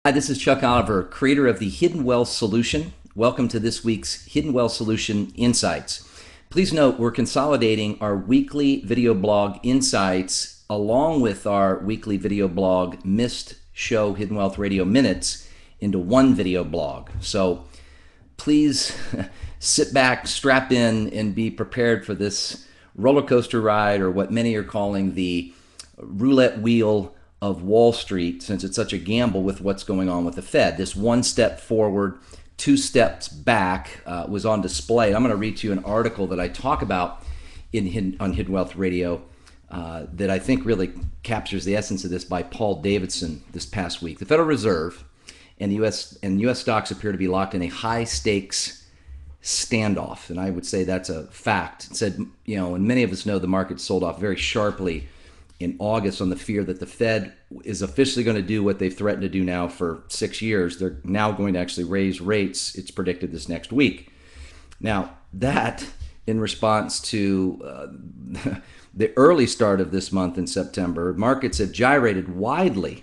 Hi, this is Chuck Oliver, creator of the Hidden Wealth Solution. Welcome to this week's Hidden Wealth Solution Insights. Please note we're consolidating our weekly video blog insights along with our weekly video blog Missed Show Hidden Wealth Radio Minutes into one video blog. So please sit back, strap in, and be prepared for this roller coaster ride, or what many are calling the roulette wheel of Wall Street, since it's such a gamble with what's going on with the Fed. This one step forward, two steps back was on display. I'm going to read to you an article that I talk about on Hidden Wealth Radio that I think really captures the essence of this, by Paul Davidson this past week. The Federal Reserve and the U.S. stocks appear to be locked in a high stakes standoff, and I would say that's a fact. It said, and many of us know the market sold off very sharply in August on the fear that the Fed is officially going to do what they've threatened to do now for 6 years. They're now going to actually raise rates, it's predicted, this next week. Now, that in response to the early start of this month in September, markets have gyrated wildly,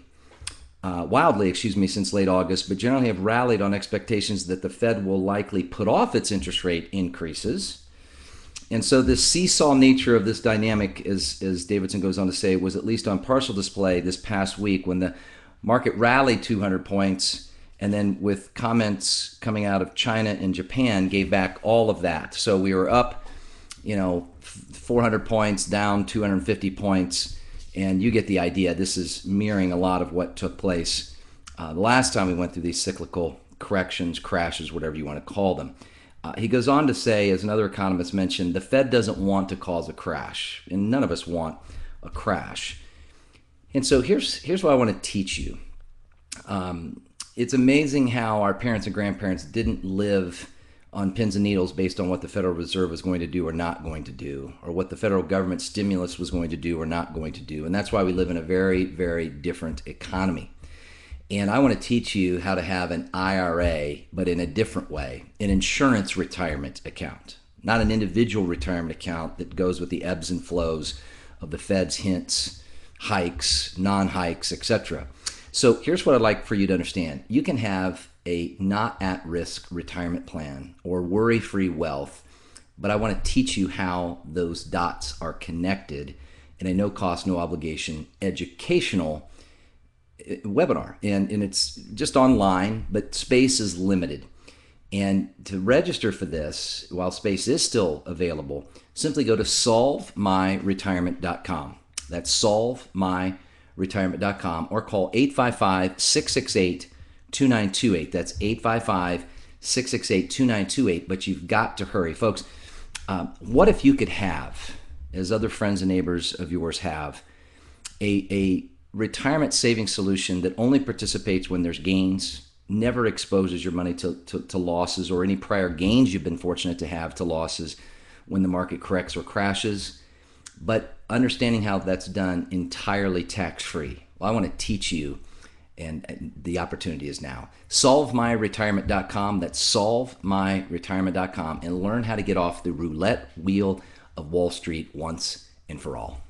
since late August, but generally have rallied on expectations that the Fed will likely put off its interest rate increases. And so this seesaw nature of this dynamic, as Davidson goes on to say, was at least on partial display this past week when the market rallied 200 points, and then with comments coming out of China and Japan gave back all of that. So we were up, 400 points, down 250 points, and you get the idea. This is mirroring a lot of what took place the last time we went through these cyclical corrections, crashes, whatever you want to call them. He goes on to say, as another economist mentioned, the Fed doesn't want to cause a crash, and none of us want a crash. And so here's what I want to teach you. It's amazing how our parents and grandparents didn't live on pins and needles based on what the Federal Reserve was going to do or not going to do, or what the federal government stimulus was going to do or not going to do. And that's why we live in a very, very different economy. And I want to teach you how to have an IRA, but in a different way, an insurance retirement account, not an individual retirement account that goes with the ebbs and flows of the Fed's hints, hikes, non-hikes, etc. So here's what I'd like for you to understand. You can have a not at-risk retirement plan or worry-free wealth, but I want to teach you how those dots are connected in a no-cost, no-obligation educational webinar, and it's just online, but space is limited. And to register for this, while space is still available, simply go to solvemyretirement.com. That's solvemyretirement.com, or call 855-668-2928. That's 855-668-2928. But you've got to hurry, folks. What if you could have, as other friends and neighbors of yours have, a retirement savings solution that only participates when there's gains, never exposes your money to losses, or any prior gains you've been fortunate to have to losses when the market corrects or crashes, but understanding how that's done entirely tax-free? Well, I want to teach you, and the opportunity is now. SolveMyRetirement.com. That's SolveMyRetirement.com, and learn how to get off the roulette wheel of Wall Street once and for all.